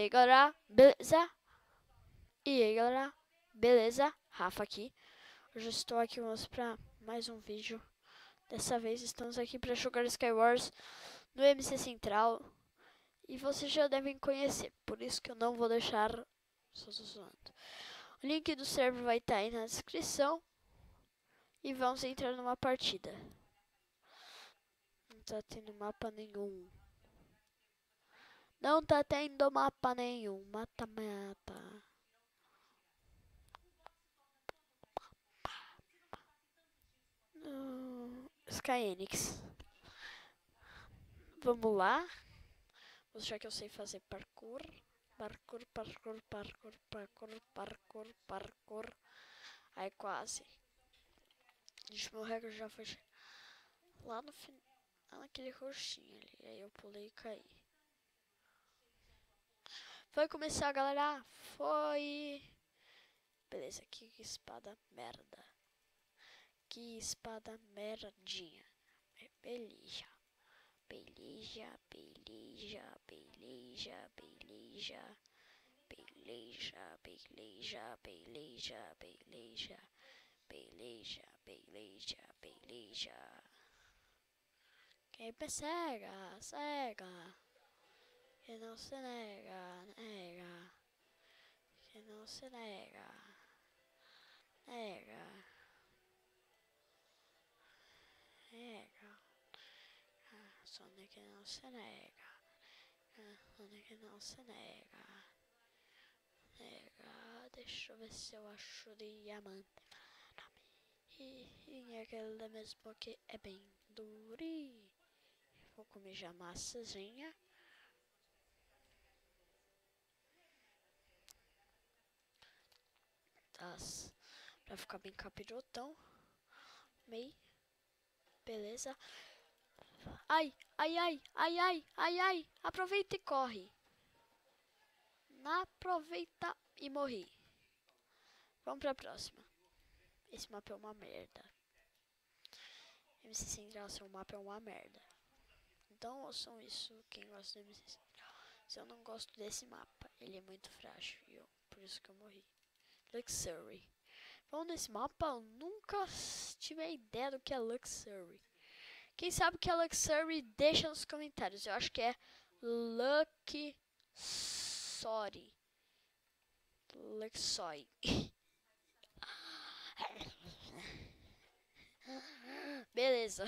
aí, galera, beleza? E aí, galera, beleza? Rafa aqui. Hoje estou aqui para mostrar mais um vídeo. Dessa vez estamos aqui para jogar Skywars no MC Central. E vocês já devem conhecer, por isso que eu não vou deixar... Só tô zoando. O link do server vai estar aí na descrição. E vamos entrar numa partida. Não tá tendo mapa nenhum. Não tá tendo mapa nenhum. Mata-mata. Skyenix. Vamos lá. Vou achar que eu sei fazer parkour. Parkour. Aí quase. Gente, meu recorde já foi lá no final. Lá naquele roxinho ali. Aí eu pulei e caí. Foi começar, galera. Foi. Beleza, que espada merda. Que espada merdinha. Beleza. Beleza. Quem persegue, cega. Que não se nega, nega. Que não se nega, nega. Nega. Sonic não se nega. Sonic não se nega. Nega. Deixa eu ver se eu acho diamante. E aquele mesmo que é bem durinho. Vou comer já massazinha. Pra ficar bem capirotão. Meio. Beleza. Ai. Aproveita e corre. Aproveita e morri. Vamos pra próxima. Esse mapa é uma merda. MC Central, seu mapa é uma merda. Então ouçam isso, quem gosta do MC Central. Se eu não gosto desse mapa, ele é muito frágil. Por isso que eu morri. Luxury. Falando desse mapa, eu nunca tive a ideia do que é Luxury. Quem sabe o que é Luxury, deixa nos comentários. Eu acho que é Luxury. Luxury. Beleza.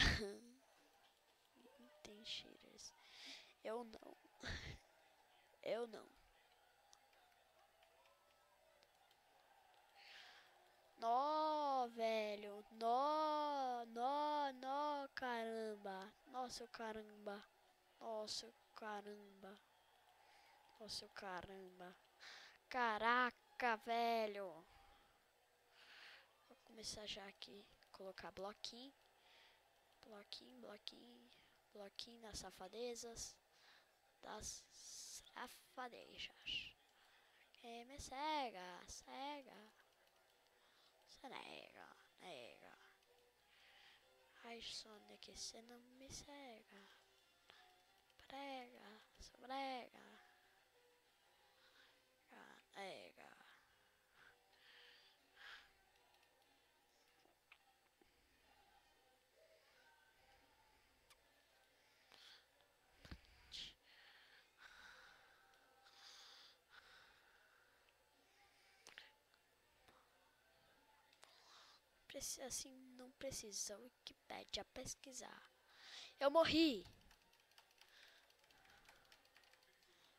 Tem cheaters. Eu não. Nó, velho. Nó, caramba. Nossa, caramba. Caraca, velho. Vou começar já aqui. Colocar bloquinho. Bloquinho nas safadezas. Das safadezas. Quem me cega. Se nega. Ai, Sonic, você não me cega. Prega. Assim não precisa o Wikipedia pesquisar. Eu morri.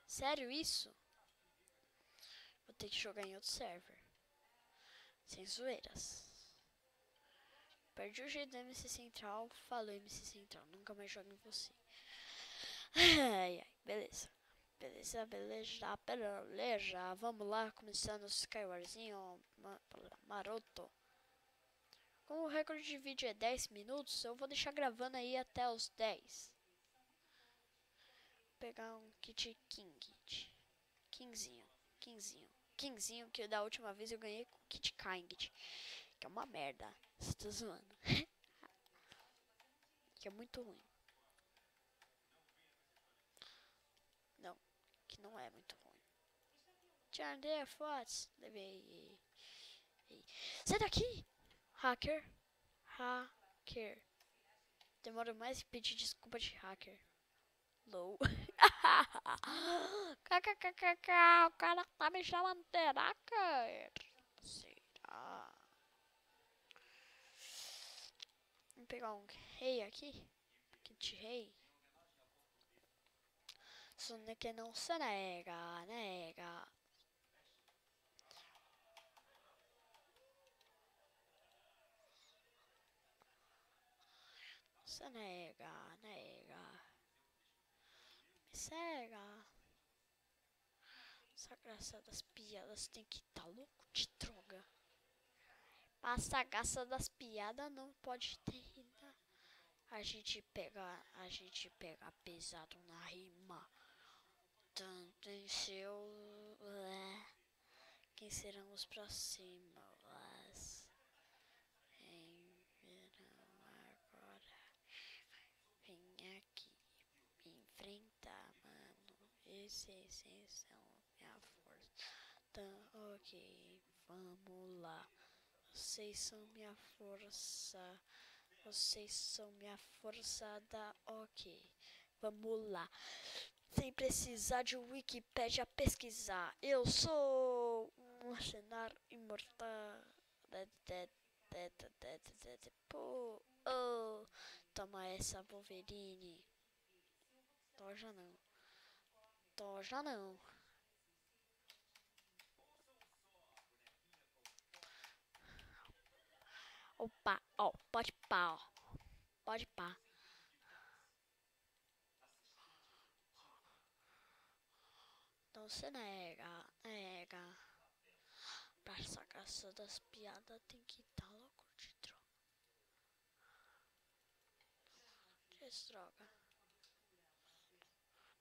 Sério isso? Vou ter que jogar em outro server. Sem zoeiras. Perdi o jeito do MC Central. Falou MC Central. Nunca mais jogo em você. Ai, beleza. Vamos lá, começando o Skywarzinho maroto. Como o recorde de vídeo é 10 minutos, eu vou deixar gravando aí até os 10. Vou pegar um kit Kingzinho, que da última vez eu ganhei com o kit King, que é uma merda. Você tá zoando. Que é muito ruim. Não, que não é muito ruim. John Deere Fox. Levei. Sai daqui! Hacker. Hacker. Demora mais que pedir desculpa de hacker. Low. KKKKK. O cara tá me chamando de hacker. Será? Vou pegar um rei aqui. Kit rei. Sonic não se nega, nega. Se nega, nega. Me cega. Essa graça das piadas tem que tá louco de droga. Passa a graça das piadas não pode ter. A gente pega pesado na rima. Tanto em seu. Quem serão os próximos? Em verão agora. Vem aqui me enfrentar, mano. Esses são minha força. Então, ok, vamos lá. Vocês são minha força. Vocês são minha força da ok. Vamos lá. Sem precisar de Wikipédia pesquisar. Eu sou um mercenário imortal. Pô, oh. Toma essa, Wolverine. Toja não. Toja não. Opa, ó, pode pá, ó. Pode pá. Não se nega, nega. Pra essa graça das piadas tem que tá louco de droga. De droga.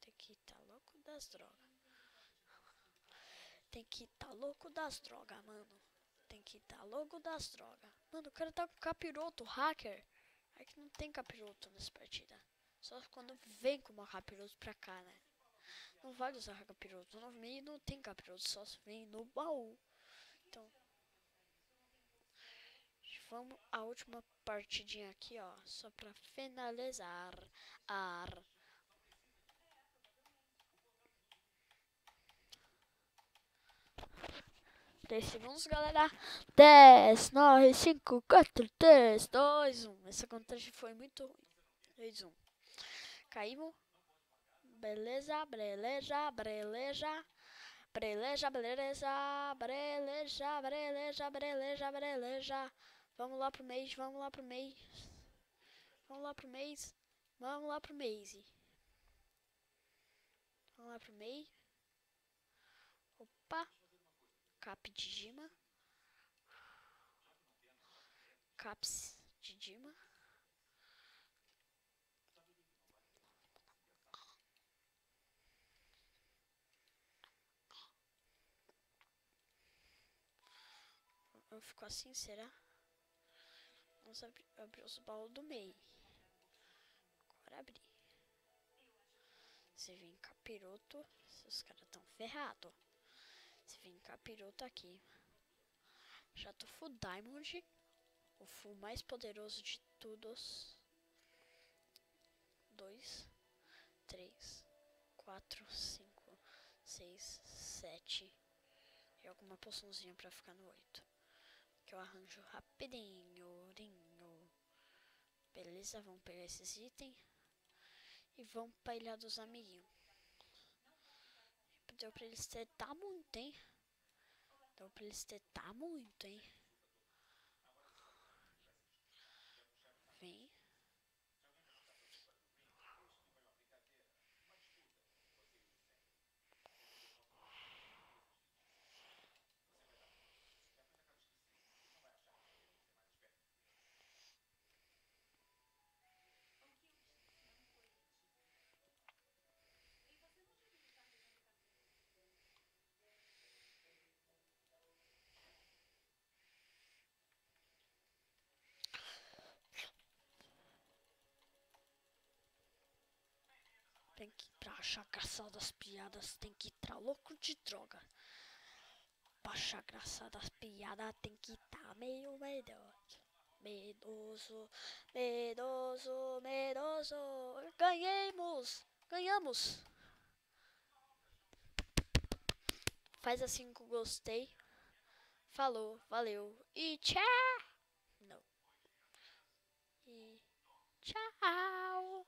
Tem que tá louco das drogas. Tem que tá louco das drogas, mano. Tem que tá louco das drogas. Mano, o cara tá com capiroto, hacker. É que não tem capiroto nessa partida. Só quando vem com uma capiroto pra cá, né? Não vale usar capiroto. No meio não tem capiroto, só se vem no baú. Então, vamos a última partidinha aqui, ó. Só pra finalizar. 10 segundos, galera. 10, 9, 5, 4, 3, 2, 1. Essa contagem foi muito ruim. 2, 1. Caímos. Beleza, beleza, beleza. Beleza, beleza, beleza, beleza, beleza, beleza. Vamos lá pro mês, vamos lá pro mês. Vamos lá pro mês. Vamos lá pro mês. Vamos lá pro mês. Opa. Cap de Dima. Caps de Dima. Eu fico assim, será? Vamos abrir os baús do meio. Agora abrir. Se vir capiroto, os caras tão ferrados. Se vir capiroto aqui. Já tô full diamond. O full mais poderoso de todos. 2, 3, 4, 5, 6, 7. E alguma poçãozinha pra ficar no 8. Que eu arranjo rapidinho. Beleza, vamos pegar esses itens. E vamos pra Ilha dos Amiguinhos. Deu pra eles tetar muito, hein? Deu pra eles tetar muito, hein? Vem. Tem que ir pra achar caçar das piadas. Tem que ir pra louco de droga. achar graçada as piadas, tem que estar meio medroso. Medoso, medoso, medoso. Ganhamos. Faz assim que eu gostei. Falou, valeu e tchau. Não. E tchau.